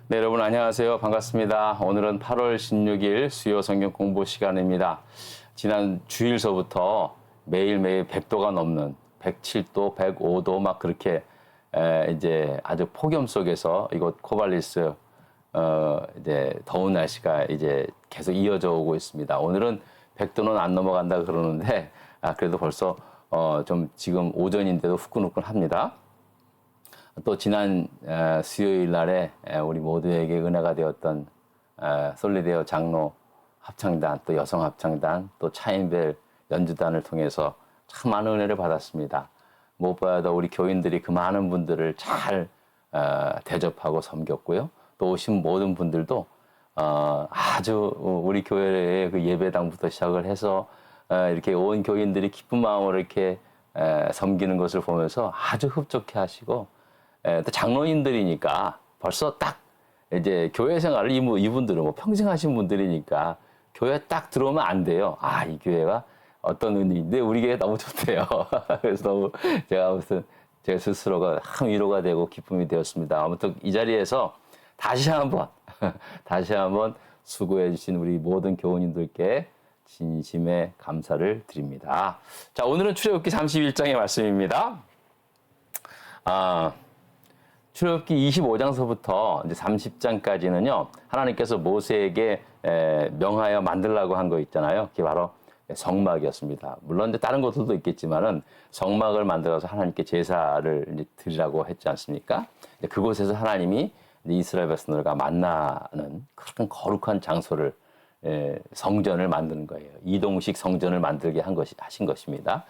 네, 여러분 안녕하세요. 반갑습니다. 오늘은 8월 16일 수요 성경 공부 시간입니다. 지난 주일서부터 매일매일 100도가 넘는 107도, 105도 막 그렇게 이제 아주 폭염 속에서 이곳 코발리스 이제 더운 날씨가 이제 계속 이어져 오고 있습니다. 오늘은 100도는 안 넘어간다 그러는데 그래도 벌써 좀 지금 오전인데도 후끈후끈합니다. 또 지난 수요일 날에 우리 모두에게 은혜가 되었던 솔리데오 장로 합창단, 또 여성 합창단, 또 차인벨 연주단을 통해서 참 많은 은혜를 받았습니다. 무엇보다도 우리 교인들이 그 많은 분들을 잘 대접하고 섬겼고요. 또 오신 모든 분들도 아주 우리 교회의 그 예배당부터 시작을 해서 이렇게 온 교인들이 기쁜 마음으로 이렇게 섬기는 것을 보면서 아주 흡족해 하시고, 또 장로님들이니까 벌써 딱 이제 교회 생활을 이분들은 뭐 평생 하신 분들이니까 교회 딱 들어오면 안 돼요. 이 교회가 어떤 의미인데 우리 교회 너무 좋대요. 그래서 너무 제가 무슨 제 스스로가 참 위로가 되고 기쁨이 되었습니다. 아무튼 이 자리에서 다시 한번 수고해 주신 우리 모든 교우님들께 진심의 감사를 드립니다. 자, 오늘은 출애굽기 31장의 말씀입니다. 출애굽기 25장서부터 이제 30장까지는요, 하나님께서 모세에게 명하여 만들라고 한 거 있잖아요. 그게 바로 성막이었습니다. 물론 이제 다른 것들도 있겠지만은 성막을 만들어서 하나님께 제사를 이제 드리라고 했지 않습니까? 그곳에서 하나님이 이스라엘 백성들과 만나는 그런 거룩한 장소를 성전을 만드는 거예요. 이동식 성전을 만들게 하신 것입니다.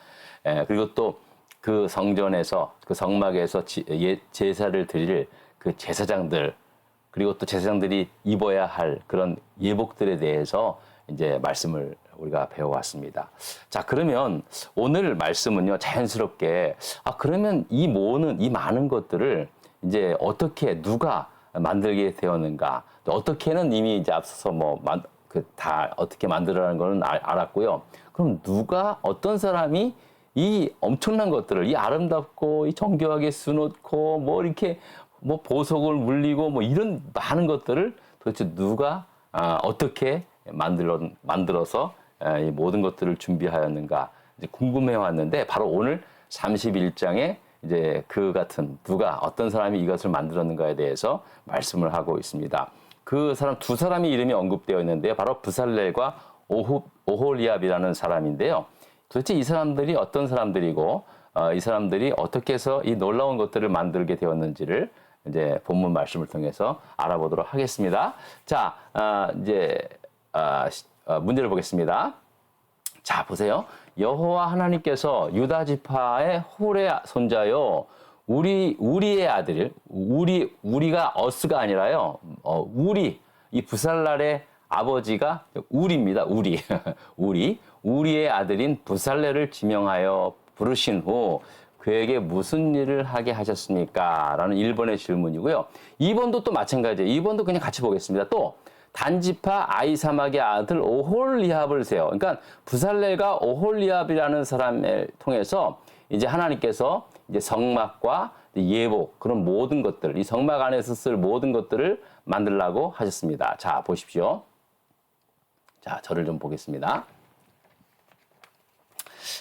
그리고 또 그 성전에서, 그 성막에서 제사를 드릴 그 제사장들, 그리고 또 제사장들이 입어야 할 그런 예복들에 대해서 이제 말씀을 우리가 배워왔습니다. 자, 그러면 오늘 말씀은요, 자연스럽게, 그러면 이 많은 것들을 이제 어떻게, 누가 만들게 되었는가, 또 어떻게는 이미 이제 앞서서 다 어떻게 만들어라는 거는 알았고요. 그럼 누가, 어떤 사람이 이 엄청난 것들을, 이 아름답고 이 정교하게 수놓고 이렇게 보석을 물리고 이런 많은 것들을 도대체 누가 어떻게 만들어서 이 모든 것들을 준비하였는가 이제 궁금해 왔는데, 바로 오늘 31장에 이제 그 같은 누가, 어떤 사람이 이것을 만들었는가에 대해서 말씀을 하고 있습니다. 그 사람 두 사람의 이름이 언급되어 있는데요. 바로 브살렐과 오홀리압이라는 사람인데요. 도대체 이 사람들이 어떤 사람들이고, 이 사람들이 어떻게 해서 이 놀라운 것들을 만들게 되었는지를 이제 본문 말씀을 통해서 알아보도록 하겠습니다. 자, 문제를 보겠습니다. 자, 보세요. 여호와 하나님께서 유다 지파의 홀의 손자요, 우리의 아들, 우리가 어스가 아니라요, 이 부살랄의 아버지가 우리입니다. 우리의 아들인 부살렐을 지명하여 부르신 후 그에게 무슨 일을 하게 하셨습니까? 라는 1번의 질문이고요. 2번도 또 마찬가지예요. 2번도 그냥 같이 보겠습니다. 또 단지파 아이사막의 아들 오홀리압을 세요. 그러니까 부살렐과 오홀리압이라는 사람을 통해서 이제 하나님께서 이제 성막과 예복, 그런 모든 것들, 이 성막 안에서 쓸 모든 것들을 만들라고 하셨습니다. 자, 보십시오. 자, 저를 좀 보겠습니다.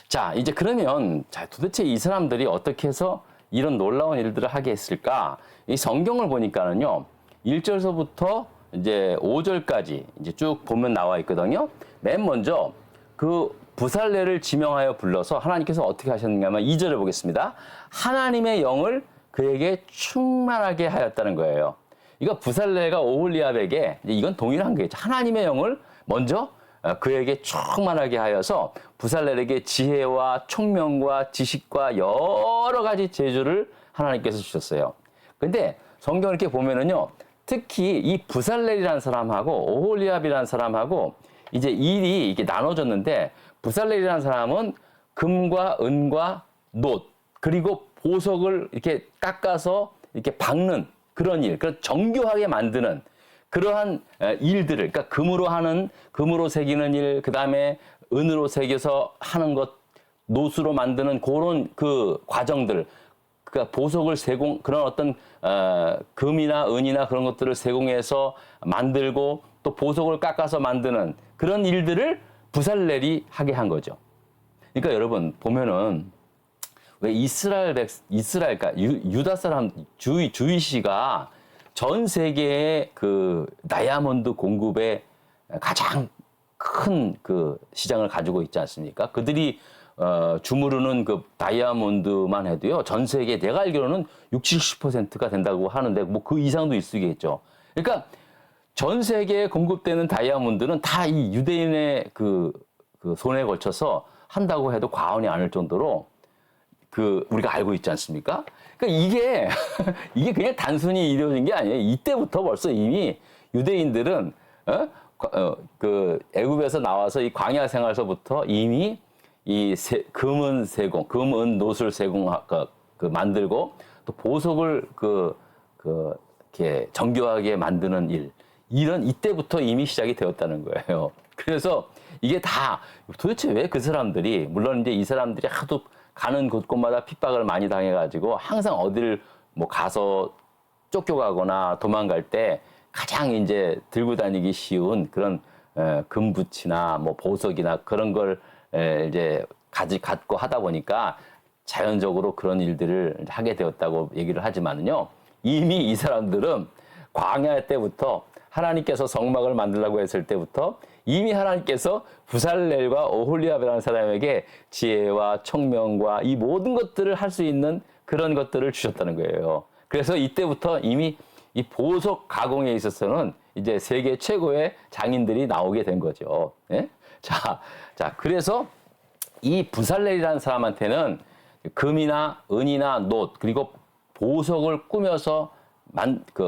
자, 이제 그러면, 도대체 이 사람들이 어떻게 해서 이런 놀라운 일들을 하게 했을까? 이 성경을 보니까는요, 1절서부터 이제 5절까지 이제 쭉 보면 나와 있거든요. 맨 먼저 그 부살렐을 지명하여 불러서 하나님께서 어떻게 하셨는가 하면 2절을 보겠습니다. 하나님의 영을 그에게 충만하게 하였다는 거예요. 이거 부살렐과 오홀리압에게 이건 동일한 거겠죠. 하나님의 영을 먼저 그에게 충만하게 하여서 부살렐에게 지혜와 총명과 지식과 여러 가지 재주를 하나님께서 주셨어요. 근데 성경을 이렇게 보면은요, 특히 이 부살렐이라는 사람하고 오홀리압이라는 사람하고 이제 일이 이게 나눠졌는데, 부살렐이라는 사람은 금과 은과 놋, 그리고 보석을 이렇게 깎아서 이렇게 박는 그런 일, 그런 정교하게 만드는 그러한 일들을, 그러니까 금으로 새기는 일, 그 다음에 은으로 새겨서 하는 것, 노수로 만드는 그런 그 과정들, 그러니까 보석을 그런 어떤 금이나 은이나 그런 것들을 세공해서 만들고 또 보석을 깎아서 만드는 그런 일들을 부살렐이 하게 한 거죠. 그러니까 여러분 보면은 왜 그러니까 유다 사람 주이시가 전 세계의 그 다이아몬드 공급에 가장 큰 그 시장을 가지고 있지 않습니까? 그들이 주무르는 그 다이아몬드만 해도요, 전 세계 내가 알기로는 60~70%가 된다고 하는데 뭐 그 이상도 있으겠죠. 그러니까 전 세계에 공급되는 다이아몬드는 다 이 유대인의 그 손에 걸쳐서 한다고 해도 과언이 아닐 정도로 우리가 알고 있지 않습니까? 그러니까 이게 이게 그냥 단순히 이루어진 게 아니에요. 이때부터 벌써 이미 유대인들은 그 애굽에서 나와서 이 광야 생활서부터 이미 이 금은 세공, 금은 노술 세공 만들고 또 보석을 이렇게 정교하게 만드는 이런 이때부터 이미 시작이 되었다는 거예요. 그래서 이게 다 도대체 왜 그 사람들이, 물론 이제 이 사람들이 하도 가는 곳곳마다 핍박을 많이 당해가지고 항상 어디를 뭐 가서 쫓겨가거나 도망갈 때 가장 이제 들고 다니기 쉬운 그런 금붙이나 뭐 보석이나 그런 걸 이제 갖고 하다 보니까 자연적으로 그런 일들을 하게 되었다고 얘기를 하지만은요, 이미 이 사람들은 광야 때부터 하나님께서 성막을 만들라고 했을 때부터 이미 하나님께서 부살렐과 오홀리압이라는 사람에게 지혜와 총명과 이 모든 것들을 할 수 있는 그런 것들을 주셨다는 거예요. 그래서 이때부터 이미 이 보석 가공에 있어서는 이제 세계 최고의 장인들이 나오게 된 거죠. 예? 자, 그래서 이 부살렐이라는 사람한테는 금이나 은이나 놋 그리고 보석을 꾸며서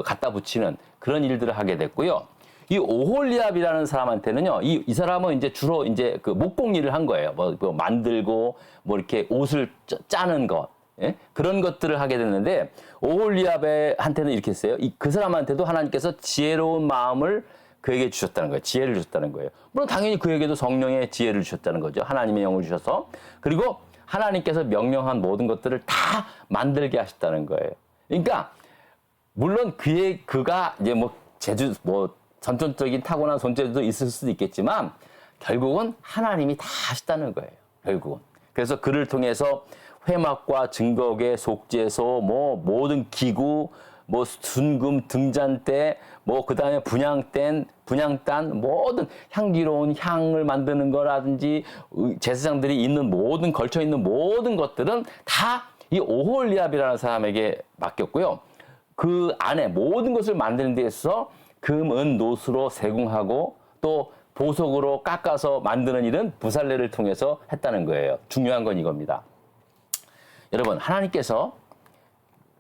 갖다 붙이는 그런 일들을 하게 됐고요. 이 오홀리압이라는 사람한테는요, 이 사람은 이제 주로 이제 그 목공 일을 한 거예요. 뭐 만들고 뭐 이렇게 옷을 짜는 것, 예? 그런 것들을 하게 됐는데, 오홀리압한테는 이렇게 했어요. 그 사람한테도 하나님께서 지혜로운 마음을 그에게 주셨다는 거예요. 지혜를 주셨다는 거예요. 물론 당연히 그에게도 성령의 지혜를 주셨다는 거죠. 하나님의 영을 주셔서. 그리고 하나님께서 명령한 모든 것들을 다 만들게 하셨다는 거예요. 그러니까 물론 그가 이제 뭐 선천적인 타고난 손재주도 있을 수도 있겠지만 결국은 하나님이 다 하셨다는 거예요. 결국은. 그래서 그를 통해서 회막과 증거계, 속죄소, 뭐 모든 기구, 뭐 순금 등잔대, 뭐 그다음에 분향단, 모든 향기로운 향을 만드는 거라든지 제사장들이 있는 모든 걸쳐 있는 모든 것들은 다 이 오홀리압이라는 사람에게 맡겼고요. 그 안에 모든 것을 만드는 데 있어서 금, 은, 놋으로 세공하고 또 보석으로 깎아서 만드는 일은 부살렐을 통해서 했다는 거예요. 중요한 건 이겁니다. 여러분, 하나님께서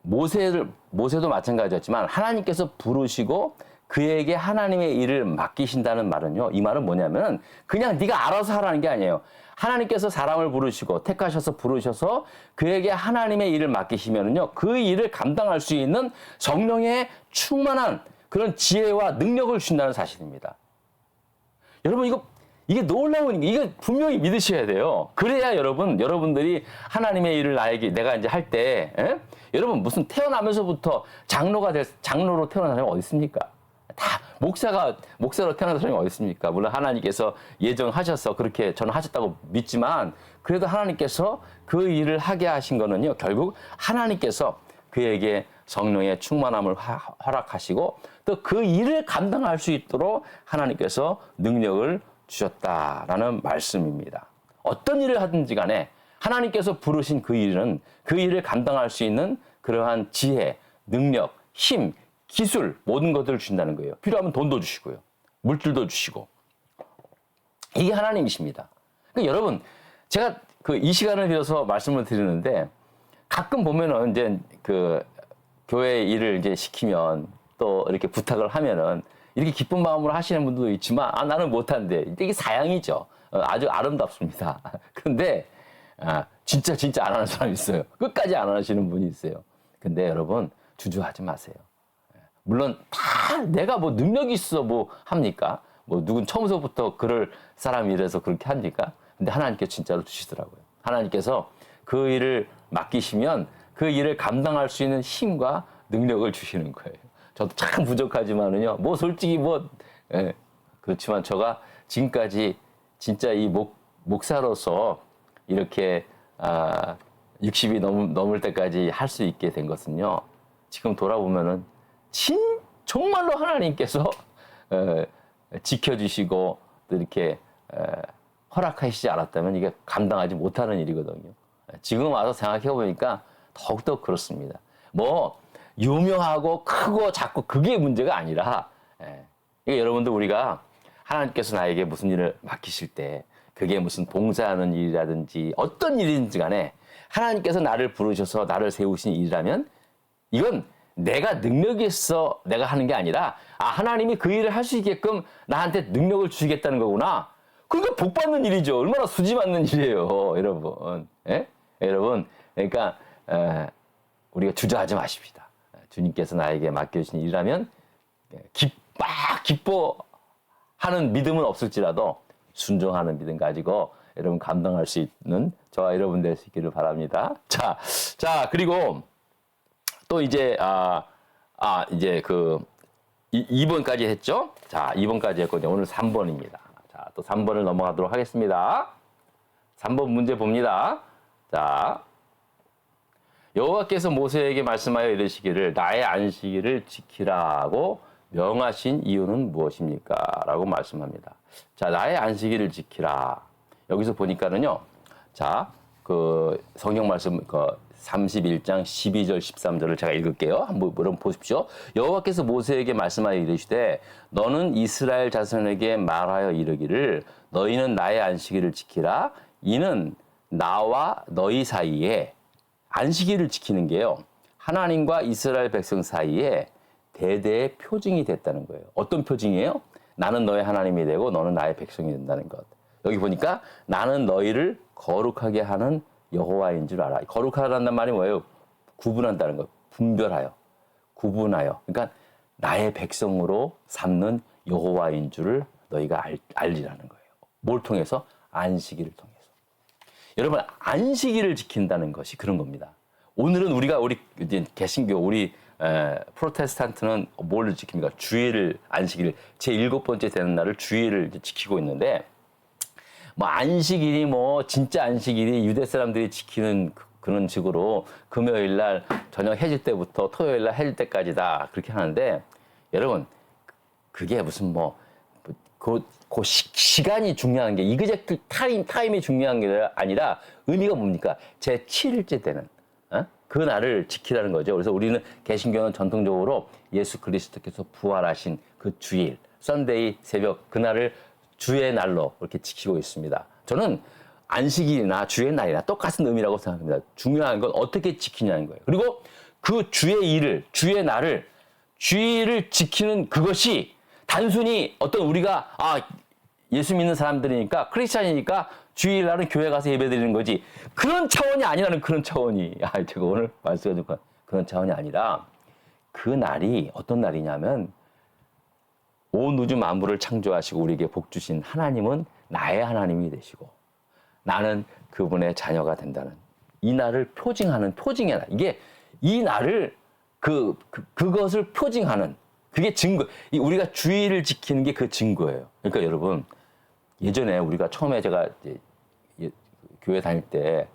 모세도 마찬가지였지만 하나님께서 부르시고 그에게 하나님의 일을 맡기신다는 말은요, 이 말은 뭐냐면 그냥 네가 알아서 하라는 게 아니에요. 하나님께서 사람을 부르시고 택하셔서 부르셔서 그에게 하나님의 일을 맡기시면은요, 그 일을 감당할 수 있는 성령의 충만한 그런 지혜와 능력을 주신다는 사실입니다. 여러분, 이게 놀라운, 이거 분명히 믿으셔야 돼요. 그래야 여러분들이 하나님의 일을 내가 이제 할 때, 여러분 무슨 태어나면서부터 장로로 태어난 사람이 어디 있습니까? 다 목사로 태어난 사람이 어디 있습니까? 물론 하나님께서 예정하셔서 그렇게 저는 하셨다고 믿지만, 그래도 하나님께서 그 일을 하게 하신 거는요, 결국 하나님께서 그에게 성령의 충만함을 허락하시고 또 그 일을 감당할 수 있도록 하나님께서 능력을 주셨다라는 말씀입니다. 어떤 일을 하든지 간에 하나님께서 부르신 그 일을 감당할 수 있는 그러한 지혜, 능력, 힘, 기술 모든 것들을 주신다는 거예요. 필요하면 돈도 주시고요. 물질도 주시고. 이게 하나님이십니다. 그러니까 여러분, 제가 이 시간을 빌어서 말씀을 드리는데 가끔 보면은 이제 교회 일을 이제 시키면 또 이렇게 부탁을 하면은 이렇게 기쁜 마음으로 하시는 분들도 있지만 나는 못한대. 이게 사양이죠. 아주 아름답습니다. 그런데 진짜 안 하는 사람이 있어요. 끝까지 안 하시는 분이 있어요. 근데 여러분 주저하지 마세요. 물론 다 내가 뭐 능력이 있어 뭐 합니까? 뭐 누군 처음서부터 그럴 사람이라서 그렇게 합니까? 근데 하나님께서 진짜로 주시더라고요. 하나님께서 그 일을 맡기시면 그 일을 감당할 수 있는 힘과 능력을 주시는 거예요. 저도 참 부족하지만은요, 뭐 솔직히 뭐, 예, 그렇지만 제가 지금까지 진짜 이 목사로서 이렇게 60이 넘을 때까지 할 수 있게 된 것은요, 지금 돌아보면은 정말로 하나님께서 지켜주시고 또 이렇게 허락하시지 않았다면 이게 감당하지 못하는 일이거든요. 지금 와서 생각해 보니까 더욱더 그렇습니다. 뭐 유명하고 크고 작고 그게 문제가 아니라, 그러니까 여러분들 우리가 하나님께서 나에게 무슨 일을 맡기실 때 그게 무슨 봉사하는 일이라든지 어떤 일인지 간에 하나님께서 나를 부르셔서 나를 세우신 일이라면 이건 내가 능력이 있어 내가 하는 게 아니라 하나님이 그 일을 할 수 있게끔 나한테 능력을 주시겠다는 거구나. 그러니까 복 받는 일이죠. 얼마나 수지 받는 일이에요, 여러분. 예? 여러분, 그러니까 우리가 주저하지 마십시다. 주님께서 나에게 맡겨주신 일이라면 기뻐하는 믿음은 없을지라도 순종하는 믿음 가지고 여러분 감당할 수 있는 저와 여러분 될 수 있기를 바랍니다. 자, 그리고 또 이제 이제 그 2번까지 했죠. 자, 2번까지 했고 이제 오늘 3번입니다. 자, 또 3번을 넘어가도록 하겠습니다. 3번 문제 봅니다. 자, 여호와께서 모세에게 말씀하여 이르시기를 나의 안식일을 지키라고 명하신 이유는 무엇입니까? 라고 말씀합니다. 자, 나의 안식일을 지키라. 여기서 보니까는요. 자, 그 성경 말씀 31장 12절 13절을 제가 읽을게요. 한번 여러분 보십시오. 여호와께서 모세에게 말씀하여 이르시되 너는 이스라엘 자손에게 말하여 이르기를 너희는 나의 안식일을 지키라. 이는 나와 너희 사이에 안식일을 지키는 게요. 하나님과 이스라엘 백성 사이에 대대의 표징이 됐다는 거예요. 어떤 표징이에요? 나는 너의 하나님이 되고 너는 나의 백성이 된다는 것. 여기 보니까 나는 너희를 거룩하게 하는 여호와인 줄 알아. 거룩하다는 말이 뭐예요? 구분한다는 거. 분별하여. 구분하여. 그러니까 나의 백성으로 삼는 여호와인 줄을 너희가 알리라는 거예요. 뭘 통해서? 안식일을 통해서. 여러분, 안식일을 지킨다는 것이 그런 겁니다. 오늘은 우리 이제 개신교, 우리 프로테스탄트는 뭘 지킵니까? 주일을, 안식일, 제 7번째 되는 날을 주일을 지키고 있는데, 뭐 안식일이 뭐 진짜 안식일이 유대 사람들이 지키는 그런 식으로 금요일 날 저녁 해질 때부터 토요일 날 해질 때까지다 그렇게 하는데, 여러분 그게 무슨 그 시간이 중요한 게 이그젝트 타임이 중요한 게 아니라 의미가 뭡니까? 제 7일째 되는 그 날을 지키라는 거죠. 그래서 우리는 개신교는 전통적으로 예수 그리스도께서 부활하신 그 주일, 썬데이 새벽 그날을 주의 날로 이렇게 지키고 있습니다. 저는 안식일이나 주의 날이나 똑같은 의미라고 생각합니다. 중요한 건 어떻게 지키냐는 거예요. 그리고 그 주의 일을, 주의 날을, 주일을 지키는 그것이 단순히 어떤 우리가 예수 믿는 사람들이니까 크리스찬이니까 주일날은 교회 가서 예배드리는 거지 그런 차원이 아니라는 그런 차원이 제가 오늘 말씀드린 그런 차원이 아니라 그 날이 어떤 날이냐면 온 우주 만물을 창조하시고 우리에게 복 주신 하나님은 나의 하나님이 되시고 나는 그분의 자녀가 된다는 이 날을 표징하는 표징의 날. 이게 이 날을 그것을 표징하는 그게 증거. 우리가 주일을 지키는 게 그 증거예요. 그러니까 여러분 예전에 우리가 처음에 제가 이제 교회 다닐 때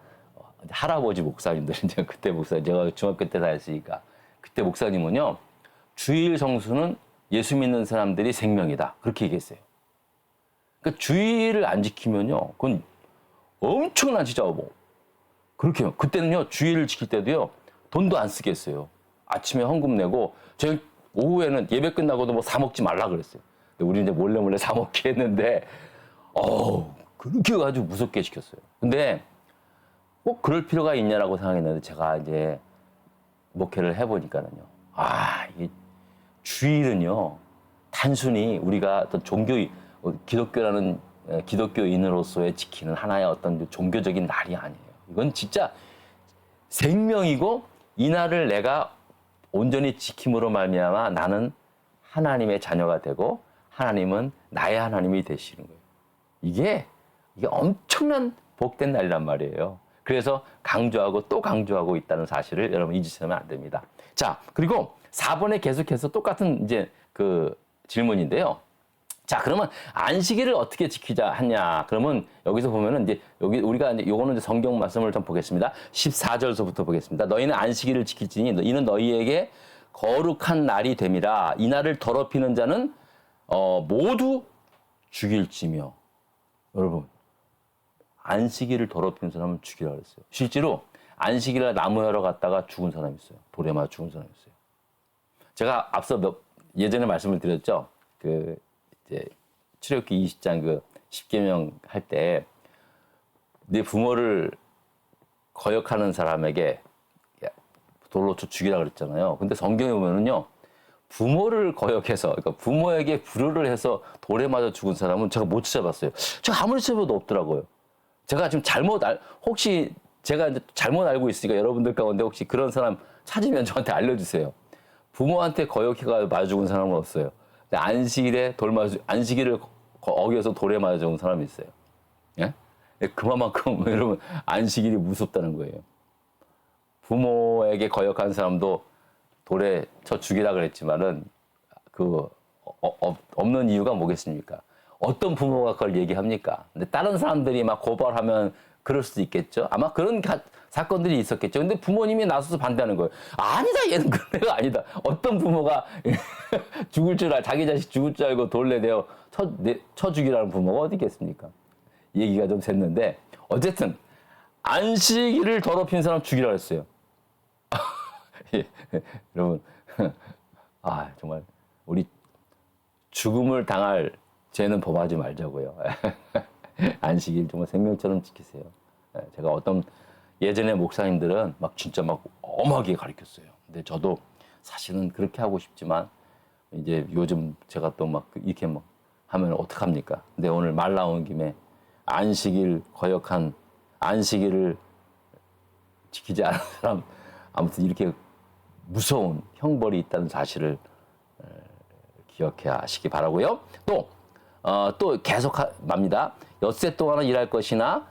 할아버지 목사님들 이제 그때 목사 제가 중학교 때 다녔으니까 그때 목사님은요 주일 성수는 예수 믿는 사람들이 생명이다. 그렇게 얘기했어요. 그러니까 주일을 안 지키면요. 그건 엄청난 진짜 그렇게요. 그때는요. 주일을 지킬 때도요. 돈도 안 쓰겠어요. 아침에 헌금 내고 저희 오후에는 예배 끝나고도 뭐 사 먹지 말라 그랬어요. 근데 우리 이제 몰래 사 먹게 했는데 그렇게 아주 무섭게 시켰어요. 근데 꼭 그럴 필요가 있냐라고 생각했는데 제가 이제 목회를 해보니까는요. 이게 주일은요, 단순히 우리가 어떤 기독교라는 기독교인으로서의 지키는 하나의 어떤 종교적인 날이 아니에요. 이건 진짜 생명이고 이 날을 내가 온전히 지킴으로 말미암아 나는 하나님의 자녀가 되고 하나님은 나의 하나님이 되시는 거예요. 이게 엄청난 복된 날이란 말이에요. 그래서 강조하고 또 강조하고 있다는 사실을 여러분 잊으시면 안 됩니다. 자, 그리고 4번에 계속해서 똑같은 이제 그 질문인데요. 자, 그러면 안식일을 어떻게 지키자 하냐? 그러면 여기서 보면은 이제 여기 우리가 이제 요거는 이제 성경 말씀을 좀 보겠습니다. 14절서부터 보겠습니다. 너희는 안식일을 지킬지니 이는 너희에게 거룩한 날이 됨이라. 이 날을 더럽히는 자는 모두 죽일지며. 여러분, 안식일을 더럽히는 사람은 죽이라 그랬어요. 실제로 안식일날 나무 열어 갔다가 죽은 사람이 있어요. 돌에 맞아 죽은 사람이 있어요. 제가 앞서 예전에 말씀을 드렸죠. 그 이제 출애굽기 20장 그 10계명 할 때 내 부모를 거역하는 사람에게 돌로 쳐 죽이라 그랬잖아요. 근데 성경에 보면은요. 부모를 거역해서 그러니까 부모에게 불효를 해서 돌에 맞아 죽은 사람은 제가 못 찾아봤어요. 제가 아무리 찾아봐도 없더라고요. 제가 지금 혹시 제가 이제 잘못 알고 있으니까 여러분들 가운데 혹시 그런 사람 찾으면 저한테 알려주세요. 부모한테 거역해가 맞아 죽은 사람은 없어요. 근데 안식일을 어겨서 돌에 맞아 죽은 사람이 있어요. 예? 그만큼 여러분 안식일이 무섭다는 거예요. 부모에게 거역한 사람도 돌에 쳐 죽이라 그랬지만은 없는 이유가 뭐겠습니까? 어떤 부모가 그걸 얘기합니까? 근데 다른 사람들이 막 고발하면 그럴 수도 있겠죠. 아마 그런 사건들이 있었겠죠. 근데 부모님이 나서서 반대하는 거예요. 아니다, 얘는 그런 애가 아니다. 어떤 부모가 자기 자식 죽을 줄 알고 돌레대어 쳐 죽이라는 부모가 어디 있겠습니까? 얘기가 좀 샜는데 어쨌든 안식일을 더럽힌 사람 죽이라 했어요. 예, 여러분, 정말 우리 죽음을 당할 죄는 범하지 말자고요. 안식일 정말 생명처럼 지키세요. 제가 예전에 목사님들은 진짜 엄하게 가르쳤어요. 근데 저도 사실은 그렇게 하고 싶지만 이제 요즘 제가 또 이렇게 하면 어떡합니까? 근데 오늘 말 나온 김에 안식일을 지키지 않은 사람 아무튼 이렇게 무서운 형벌이 있다는 사실을 기억해 하시기 바라고요. 또 계속 납니다. 엿새 동안은 일할 것이나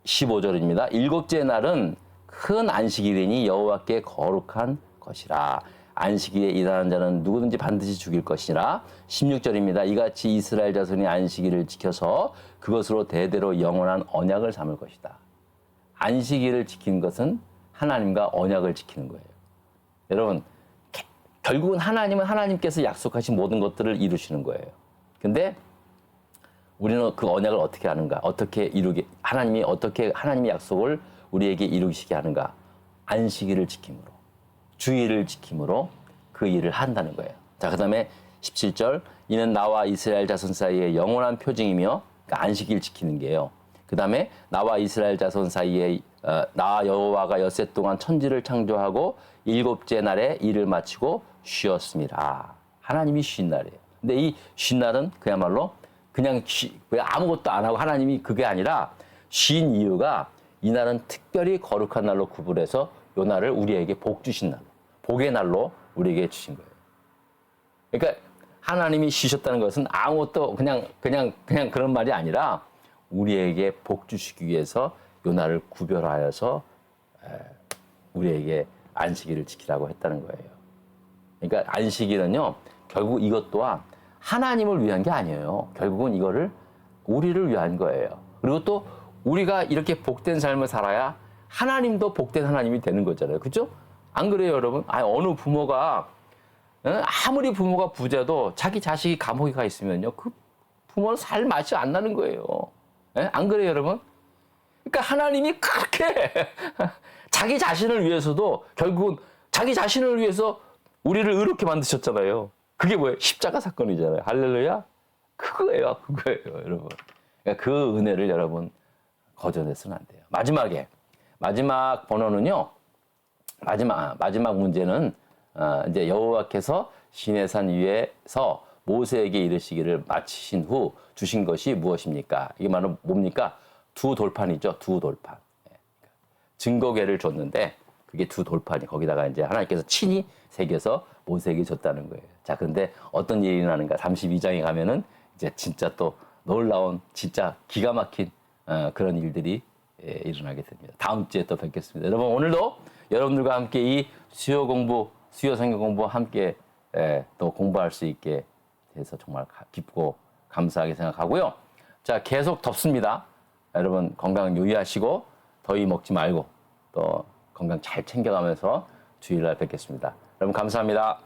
15절입니다. 일곱째 날은 큰 안식일이니 여호와께 거룩한 것이라. 안식일에 일하는 자는 누구든지 반드시 죽일 것이라. 16절입니다. 이같이 이스라엘 자손이 안식일을 지켜서 그것으로 대대로 영원한 언약을 삼을 것이다. 안식일을 지키는 것은 하나님과 언약을 지키는 거예요. 여러분, 결국은 하나님은 하나님께서 약속하신 모든 것들을 이루시는 거예요. 근데 우리는 그 언약을 어떻게 하는가? 하나님이 하나님의 약속을 우리에게 이루시게 하는가? 안식일을 지킴으로, 주일을 지킴으로 그 일을 한다는 거예요. 자, 그 다음에 17절. 이는 나와 이스라엘 자손 사이에 영원한 표징이며, 그러니까 안식일 지키는 게요. 그 다음에 나와 이스라엘 자손 사이에 나 여호와가 엿새 동안 천지를 창조하고 일곱째 날에 일을 마치고 쉬었습니다. 하나님이 쉰 날이에요. 근데 이 쉰 날은 그야말로 그냥 아무것도 안 하고 하나님이 그게 아니라 쉰 이유가 이 날은 특별히 거룩한 날로 구분해서 이 날을 우리에게 복 주신 날로, 복의 날로 우리에게 주신 거예요. 그러니까 하나님이 쉬셨다는 것은 아무것도 그냥 그런 말이 아니라 우리에게 복 주시기 위해서 이 날을 구별하여서 우리에게 안식일을 지키라고 했다는 거예요. 그러니까 안식일은요, 결국 이것 또한 하나님을 위한 게 아니에요. 결국은 이거를 우리를 위한 거예요. 그리고 또 우리가 이렇게 복된 삶을 살아야 하나님도 복된 하나님이 되는 거잖아요. 그렇죠? 안 그래요, 여러분? 어느 부모가 아무리 부모가 부자도 자기 자식이 감옥에 가 있으면요, 그 부모는 살 맛이 안 나는 거예요. 안 그래요, 여러분? 그러니까 하나님이 그렇게 자기 자신을 위해서도 결국은 자기 자신을 위해서 우리를 의롭게 만드셨잖아요. 그게 뭐예요? 십자가 사건이잖아요. 할렐루야? 그거예요, 여러분. 그러니까 그 은혜를 여러분 거절해서는 안 돼요. 마지막 번호는요. 마지막 문제는 이제 여호와께서 시내산 위에서 모세에게 이르시기를 마치신 후 주신 것이 무엇입니까? 이게 말은 뭡니까? 두 돌판이죠. 두 돌판. 증거궤를 줬는데 그게 두 돌판이 거기다가 이제 하나님께서 친히 새겨서 모세에게 줬다는 거예요. 자, 그런데 어떤 일이 나는가? 32장에 가면은 이제 진짜 또 놀라운 진짜 기가 막힌 그런 일들이 일어나게 됩니다. 다음 주에 또 뵙겠습니다. 여러분 오늘도 여러분들과 함께 이 수요 공부, 수요 성경 공부 함께 또 공부할 수 있게 돼서 정말 기쁘고 감사하게 생각하고요. 자, 계속 덥습니다. 여러분 건강 유의하시고 더위 먹지 말고 또 건강 잘 챙겨가면서 주일날 뵙겠습니다. 여러분 감사합니다.